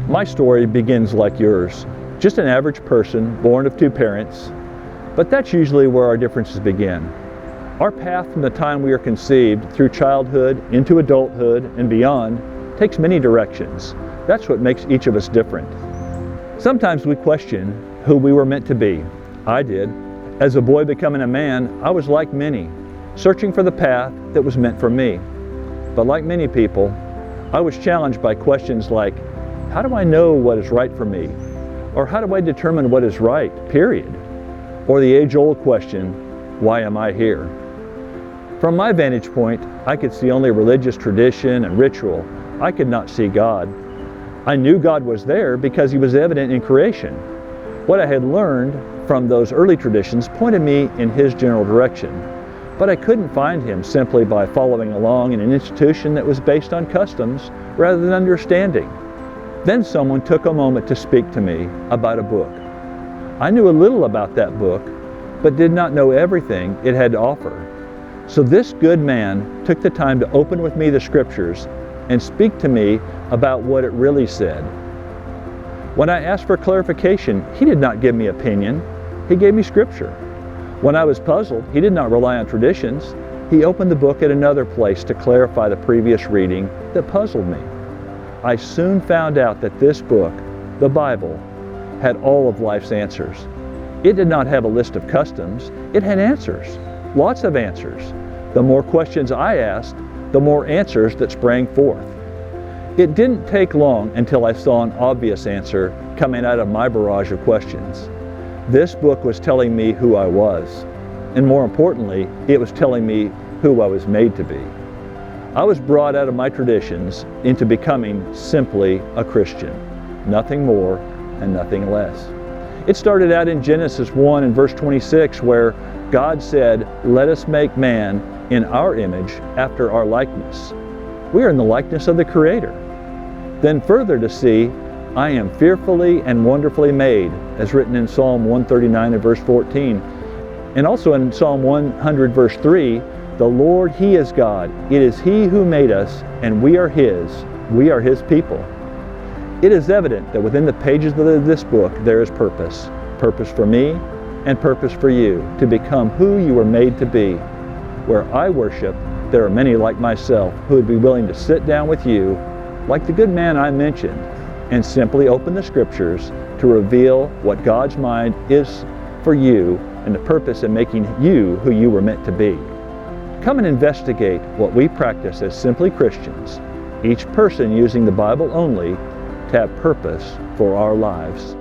My story begins like yours, just an average person, born of two parents, but that's usually where our differences begin. Our path from the time we are conceived through childhood into adulthood and beyond takes many directions. That's what makes each of us different. Sometimes we question who we were meant to be. I did. As a boy becoming a man, I was like many, searching for the path that was meant for me. But like many people, I was challenged by questions like, how do I know what is right for me? Or how do I determine what is right, period? Or the age-old question, why am I here? From my vantage point, I could see only religious tradition and ritual. I could not see God. I knew God was there because He was evident in creation. What I had learned from those early traditions pointed me in His general direction, but I couldn't find Him simply by following along in an institution that was based on customs rather than understanding. Then someone took a moment to speak to me about a book. I knew a little about that book, but did not know everything it had to offer. So this good man took the time to open with me the scriptures and speak to me about what it really said. When I asked for clarification, he did not give me opinion, he gave me scripture. When I was puzzled, he did not rely on traditions. He opened the book at another place to clarify the previous reading that puzzled me. I soon found out that this book, the Bible, had all of life's answers. It did not have a list of customs, it had answers, lots of answers. The more questions I asked, the more answers that sprang forth. It didn't take long until I saw an obvious answer coming out of my barrage of questions. This book was telling me who I was, and more importantly, it was telling me who I was made to be. I was brought out of my traditions into becoming simply a Christian, nothing more and nothing less. It started out in Genesis 1 and verse 26 where God said, "Let us make man in our image after our likeness." We are in the likeness of the Creator. Then further to see, "I am fearfully and wonderfully made," as written in Psalm 139 and verse 14. And also in Psalm 100 verse 3, "The Lord, He is God. It is He who made us, and we are His. We are His people." It is evident that within the pages of this book there is purpose. Purpose for me and purpose for you to become who you were made to be. Where I worship, there are many like myself who would be willing to sit down with you, like the good man I mentioned, and simply open the scriptures to reveal what God's mind is for you and the purpose in making you who you were meant to be. Come and investigate what we practice as simply Christians, each person using the Bible only to have purpose for our lives.